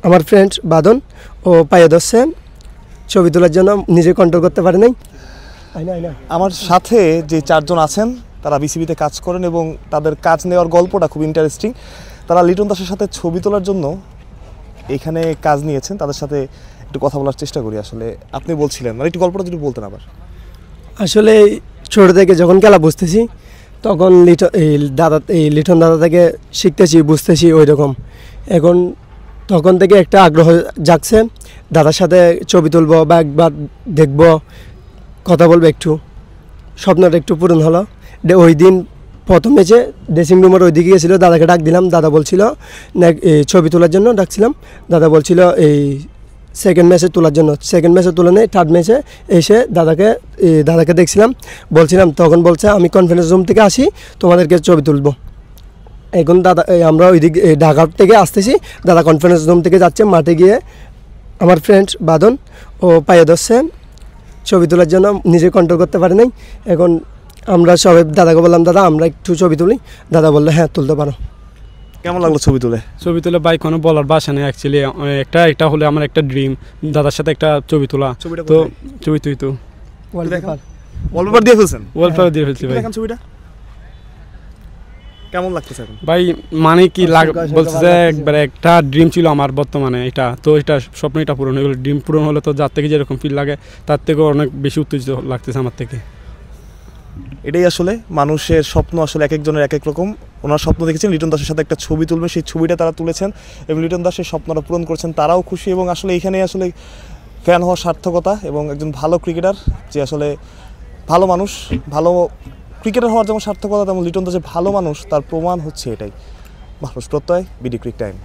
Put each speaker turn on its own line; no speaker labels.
আমার ফ্রেন্ড বাদন ও পায়ে ধরছে ছবি তোলার জন্য, নিজে কন্ট্রোল করতে পারে নাই।
আমার সাথে যে চারজন আছেন তারা বিসিবিতে কাজ করেন এবং তাদের কাজ নেওয়ার গল্পটা খুব ইন্টারেস্টিং। তারা লিটন দাসের সাথে ছবি তোলার জন্য এখানে কাজ নিয়েছেন। তাদের সাথে একটু কথা বলার চেষ্টা করি। আসলে আপনি বলছিলেন, মানে একটু গল্পটা যদি বলতেন আবার।
আসলে ছোটো থেকে যখন খেলা বুঝতেছি তখন লিটন দাদা থেকে শিখতেছি, বুঝতেছি ওই রকম। এখন তখন থেকে একটা আগ্রহ জাগছে, দাদার সাথে ছবি তুলবো বা একবার দেখবো, কথা বলবো, একটু স্বপ্নটা একটু পূরণ হলো। ওই দিন প্রথম ম্যাচে ড্রেসিং রুমের ওইদিকে গিয়েছিলো, দাদাকে ডাক দিলাম, দাদা বলছিল ছবি তোলার জন্য ডাকছিলাম, দাদা বলছিল এই সেকেন্ড ম্যাচে তোলার জন্য। সেকেন্ড ম্যাচে তুলে নেই, থার্ড ম্যাচে এসে দাদাকে দেখছিলাম, বলছিলাম, তখন বলছে আমি কনফারেন্স রুম থেকে আসি, তোমাদেরকে ছবি তুলবো। এখন দাদা আমরা ওইদিকে ঢাকা থেকে আসতেছি, দাদা কনফারেন্স রুম থেকে যাচ্ছে, মাঠে গিয়ে আমার ফ্রেন্ড বাদন ও পায়ে ধরছে ছবি তোলার জন্য, নিজে কন্ট্রোল করতে পারে নাই। এখন আমরা সবাই দাদাকে বললাম, দাদা আমরা একটু ছবি তুলি। দাদা বললো হ্যাঁ তুলতে পারো।
কেমন লাগলো ছবি তুলে?
ছবি তুলে ভাই কোনো বলার ভাষা নেই। অ্যাকচুয়ালি এটা হলে আমার একটা ড্রিম, দাদার সাথে একটা ছবি তোলা। তো ছবি তুই তো
ওয়ালপেপার দিয়ে ফেলছেন?
ওয়ালপেপার দিয়ে ফেলছি ভাই।
ছবিটা কেমন লাগতেছে এখন
ভাই? মানে কি বলছে, একবারে একটা ড্রিম ছিল আমার বর্তমানে, এটা তো এটা স্বপ্ন, এটা পূরণ হয়ে গেল। ড্রিম পূরণ হলে তো যার থেকে যেরকম ফিল লাগে তার থেকেও অনেক বেশি উত্তেজিত লাগতেছে আমার থেকে।
এটাই আসলে মানুষের স্বপ্ন, আসলে এক একজনের এক এক রকম। ওনার স্বপ্ন দেখেছেন লিটন দাসের সাথে একটা ছবি তুলবে, সেই ছবিটা তারা তুলেছেন এবং লিটন দাসের স্বপ্নটা পূরণ করছেন, তারাও খুশি। এবং আসলে এখানে আসলে ফ্যান হওয়ার সার্থকতা এবং একজন ভালো ক্রিকেটার, যে আসলে ভালো মানুষ, ভালো ক্রিকেটার হওয়ার যেমন সার্থকতা, তেমন লিটন দাস যে ভালো মানুষ তার প্রমাণ হচ্ছে এটাই। মানুষ প্রত্যয়, বিডি ক্রিক টাইম।